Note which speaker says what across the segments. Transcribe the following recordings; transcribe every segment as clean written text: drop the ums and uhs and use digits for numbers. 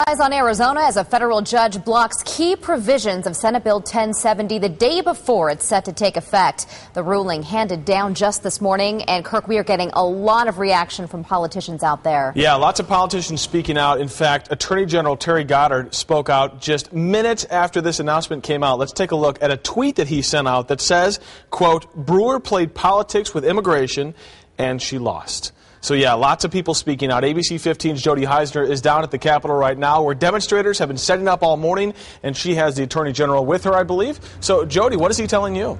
Speaker 1: Eyes on Arizona as a federal judge blocks key provisions of Senate Bill 1070 the day before it's set to take effect. The ruling handed down just this morning, and Kirk, we are getting a lot of reaction from politicians out there. Yeah, lots of politicians speaking out. In fact, Attorney General Terry Goddard spoke out just minutes after this announcement came out. Let's take a look at a tweet that he sent out that says, quote, "Brewer played politics with immigration and she lost." So, yeah, lots of people speaking out. ABC 15's Jody Heisner is down at the Capitol right now, where demonstrators have been setting up all morning, and she has the Attorney General with her, I believe. So, Jody, what is he telling you?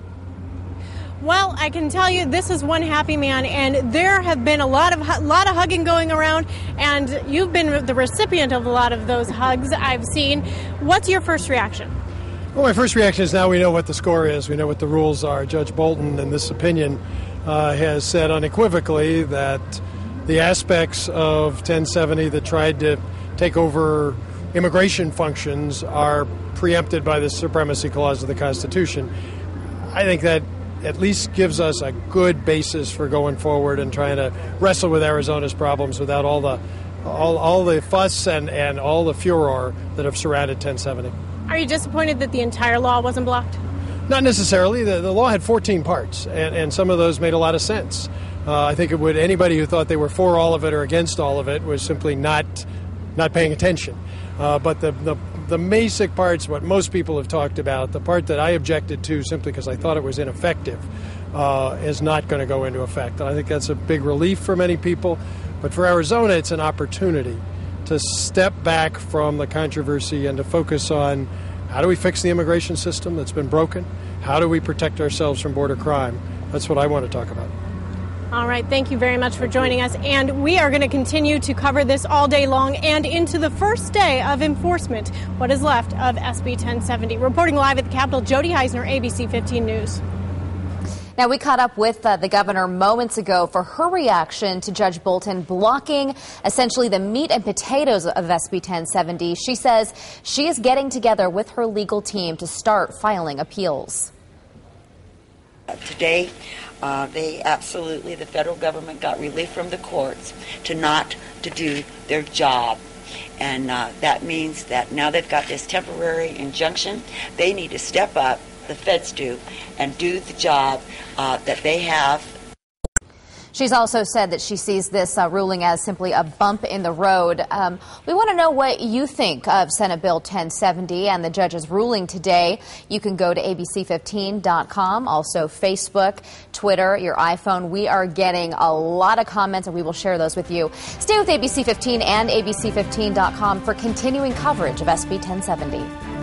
Speaker 2: Well, I can tell you this is one happy man, and there have been a lot of hugging going around, and you've been the recipient of a lot of those hugs I've seen. What's your first reaction?
Speaker 3: Well, my first reaction is now we know what the score is. We know what the rules are. Judge Bolton, in this opinion, has said unequivocally that the aspects of 1070 that tried to take over immigration functions are preempted by the Supremacy Clause of the Constitution. I think that at least gives us a good basis for going forward and trying to wrestle with Arizona's problems without all the fuss and all the furor that have surrounded 1070.
Speaker 2: Are you disappointed that the entire law wasn't blocked?
Speaker 3: Not necessarily. The law had 14 parts, and some of those made a lot of sense. I think it would, anybody who thought they were for all of it or against all of it was simply not paying attention. But the basic parts, what most people have talked about, the part that I objected to simply because I thought it was ineffective, is not going to go into effect. And I think that's a big relief for many people. But for Arizona, it's an opportunity to step back from the controversy and to focus on how do we fix the immigration system that's been broken? How do we protect ourselves from border crime? That's what I want to talk about.
Speaker 2: All right, thank you very much for joining us. And we are going to continue to cover this all day long and into the first day of enforcement, what is left of SB 1070. Reporting live at the Capitol, Jody Heisner, ABC 15 News.
Speaker 1: Now, we caught up with the governor moments ago for her reaction to Judge Bolton blocking essentially the meat and potatoes of SB 1070. She says she is getting together with her legal team to start filing appeals.
Speaker 4: Today, the federal government got relief from the courts to do their job. And that means that now they've got this temporary injunction. They need to step up, the feds do, and do the job that they have.
Speaker 1: She's also said that she sees this ruling as simply a bump in the road. We want to know what you think of Senate Bill 1070 and the judge's ruling today. You can go to abc15.com, also Facebook, Twitter, your iPhone. We are getting a lot of comments, and we will share those with you. Stay with ABC 15 and abc15.com for continuing coverage of SB 1070.